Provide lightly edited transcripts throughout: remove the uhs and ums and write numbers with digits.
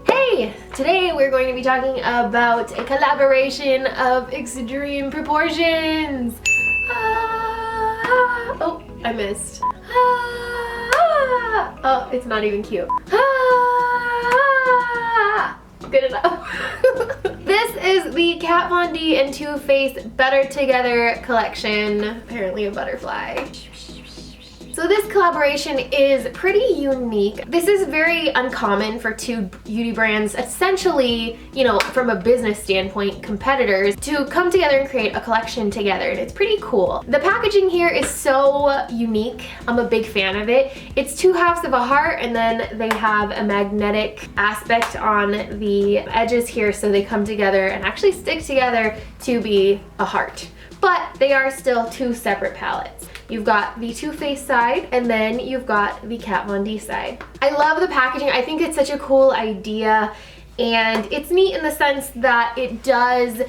Hey! Today we're going to be talking about a collaboration of extreme proportions. Oh, I missed. Oh, it's not even cute. Good enough. This is the Kat Von D and Too Faced Better Together collection. Apparently a butterfly. So this collaboration is pretty unique. This is very uncommon for two beauty brands, essentially, you know, from a business standpoint, competitors, to come together and create a collection together, and it's pretty cool. The packaging here is so unique. I'm a big fan of it. It's two halves of a heart, and then they have a magnetic aspect on the edges here, so they come together and actually stick together to be a heart. But they are still two separate palettes. You've got the Too Faced side, and then you've got the Kat Von D side. I love the packaging. I think it's such a cool idea, and it's neat in the sense that it does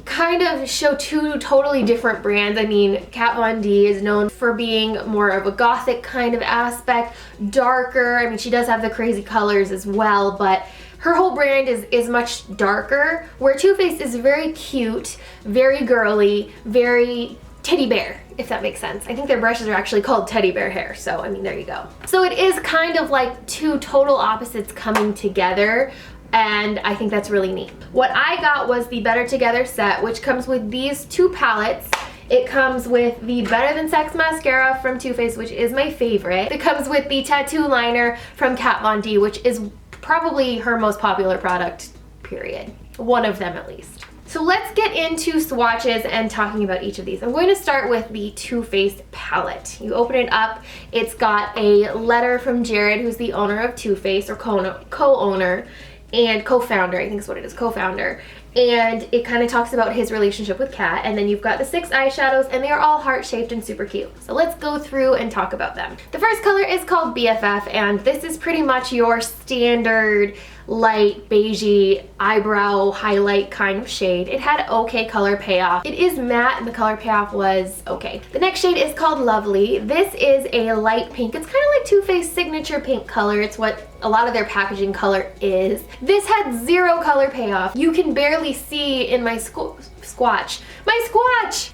kind of show two totally different brands. I mean, Kat Von D is known for being more of a gothic kind of aspect, darker. I mean, she does have the crazy colors as well, but her whole brand is much darker, where Too Faced is very cute, very girly, very teddy bear, if that makes sense. I think their brushes are actually called teddy bear hair, so I mean, there you go. So it is kind of like two total opposites coming together, and I think that's really neat. What I got was the Better Together set, which comes with these two palettes. It comes with the Better Than Sex mascara from Too Faced, which is my favorite. It comes with the tattoo liner from Kat Von D, which is probably her most popular product, period. One of them at least. So let's get into swatches and talking about each of these. I'm going to start with the Too Faced palette. You open it up, it's got a letter from Jared, who's the owner of Too Faced, or co-owner and co-founder, I think is what it is, co-founder. And it kind of talks about his relationship with Kat, and then you've got the 6 eyeshadows, and they are all heart-shaped and super cute. So let's go through and talk about them. The first color is called BFF, and this is pretty much your standard light beigey eyebrow highlight kind of shade. It had okay color payoff. It is matte, and the color payoff was okay. The next shade is called Lovely. This is a light pink. It's kind of like Too Faced signature pink color. It's what a lot of their packaging color is. This had zero color payoff. You can barely see in my swatch.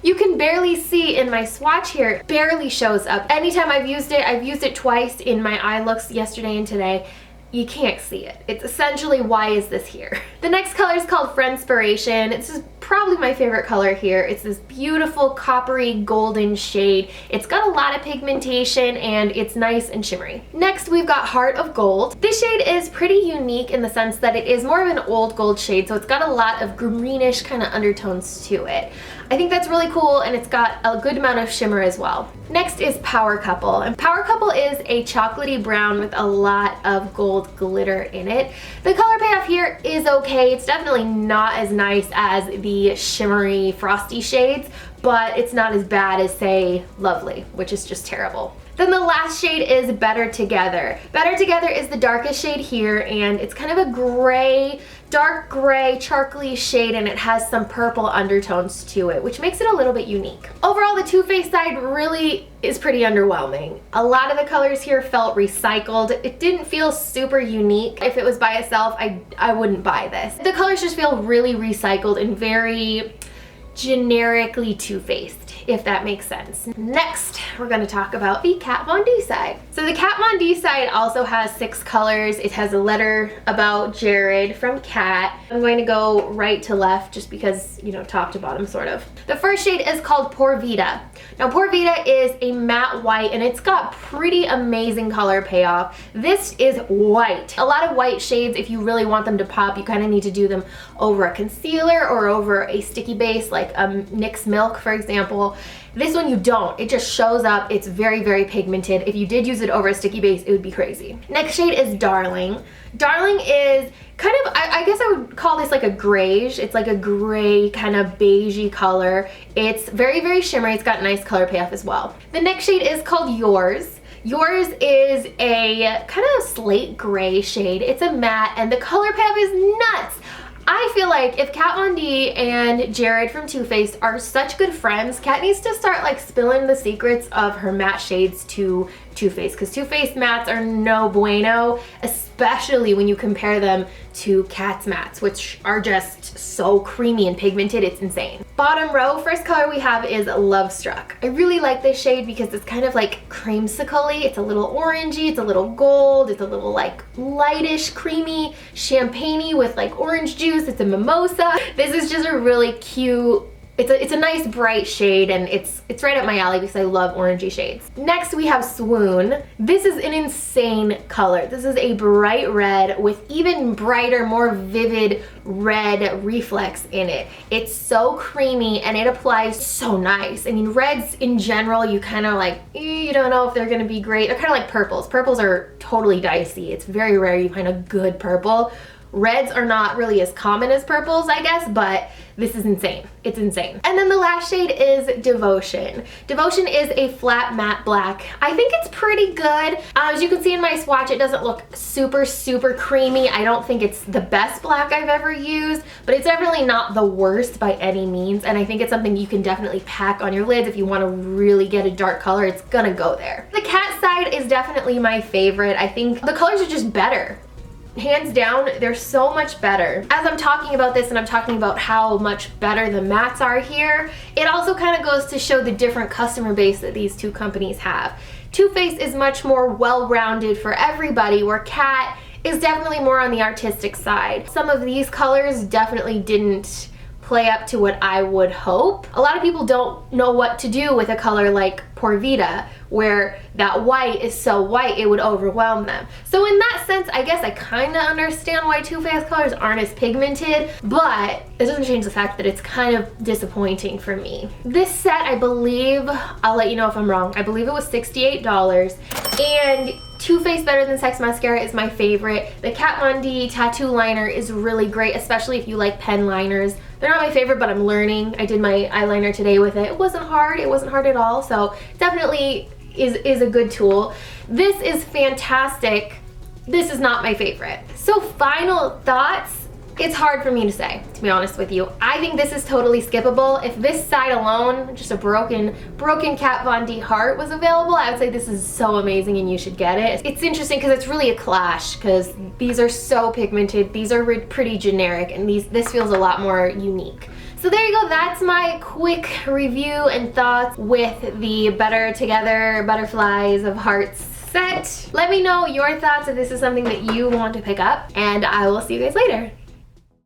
You can barely see in my swatch here. It barely shows up. Anytime I've used it twice in my eye looks yesterday and today. You can't see it. It's essentially, why is this here? The next color is called Friendspiration. This is probably my favorite color here. It's this beautiful coppery golden shade. It's got a lot of pigmentation, and it's nice and shimmery. Next, we've got Heart of Gold. This shade is pretty unique in the sense that it is more of an old gold shade, so it's got a lot of greenish kind of undertones to it. I think that's really cool, and it's got a good amount of shimmer as well. Next is Power Couple, and Power Couple is a chocolatey brown with a lot of gold glitter in it. The color payoff here is okay. It's definitely not as nice as the shimmery frosty shades, but it's not as bad as, say, Lovely, which is just terrible. Then the last shade is Better Together. Better Together is the darkest shade here, and it's kind of a gray, dark gray, charcoaly shade, and it has some purple undertones to it, which makes it a little bit unique. Overall, the Too Faced side really is pretty underwhelming. A lot of the colors here felt recycled. It didn't feel super unique. If it was by itself, I wouldn't buy this. The colors just feel really recycled and very generically Too Faced, if that makes sense. Next, we're going to talk about the Kat Von D side. So the Kat Von D side also has 6 colors. It has a letter about Jared from Kat. I'm going to go right to left just because, you know, top to bottom sort of. The first shade is called Por Vida. Now, Por Vida is a matte white, and it's got pretty amazing color payoff. This is white. A lot of white shades, if you really want them to pop, you kind of need to do them over a concealer or over a sticky base like NYX Milk, for example. This one you don't. It just shows up. It's very, very pigmented. If you did use it over a sticky base, it would be crazy. Next shade is Darling. Darling is kind of, I guess I would call this like a grayish. It's like a gray kind of beigey color. It's very, very shimmery. It's got nice color payoff as well. The next shade is called Yours. Yours is a kind of slate gray shade. It's a matte, and the color payoff is nuts. I feel like if Kat Von D and Jared from Too Faced are such good friends, Kat needs to start like spilling the secrets of her matte shades to Too Faced, because Too Faced mattes are no bueno, especially when you compare them to Kat's mattes, which are just so creamy and pigmented, it's insane. Bottom row, first color we have is Love Struck. I really like this shade because it's kind of like creamsicle-y. It's a little orangey, it's a little gold, it's a little like lightish, creamy, champagne-y with like orange juice. It's a mimosa. This is just a really cute, it's a nice bright shade, and it's right up my alley because I love orangey shades. Next we have Swoon. This is an insane color. This is a bright red with even brighter, more vivid red reflex in it. It's so creamy and it applies so nice. I mean, reds in general, you kind of like, you don't know if they're gonna be great. They're kind of like purples. Purples are totally dicey. It's very rare you find a good purple. Reds are not really as common as purples, I guess, but this is insane. It's insane. And then the last shade is Devotion. Devotion is a flat matte black. I think it's pretty good. As you can see in my swatch, it doesn't look super, super creamy. I don't think it's the best black I've ever used, but it's definitely not the worst by any means. And I think it's something you can definitely pack on your lids if you want to really get a dark color. It's gonna go there. The Kat side is definitely my favorite. I think the colors are just better. Hands down, they're so much better. As I'm talking about this and I'm talking about how much better the mattes are here, it also kind of goes to show the different customer base that these two companies have. Too Faced is much more well-rounded for everybody, where Kat is definitely more on the artistic side. Some of these colors definitely didn't play up to what I would hope. A lot of people don't know what to do with a color like Por Vita, where that white is so white it would overwhelm them. So in that sense, I guess I kind of understand why Too Faced colors aren't as pigmented, but it doesn't change the fact that it's kind of disappointing for me. This set, I believe, I'll let you know if I'm wrong, I believe it was $68, and Too Faced Better Than Sex mascara is my favorite. The Kat Von D tattoo liner is really great, especially if you like pen liners. They're not my favorite, but I'm learning. I did my eyeliner today with it. It wasn't hard at all, so definitely is a good tool. This is fantastic. This is not my favorite. So final thoughts. It's hard for me to say, to be honest with you. I think this is totally skippable. If this side alone, just a broken Kat Von D heart was available, I would say this is so amazing and you should get it. It's interesting because it's really a clash, because these are so pigmented, these are pretty generic, and this feels a lot more unique. So there you go, that's my quick review and thoughts with the Better Together Butterflies of Hearts set. Let me know your thoughts if this is something that you want to pick up, and I will see you guys later.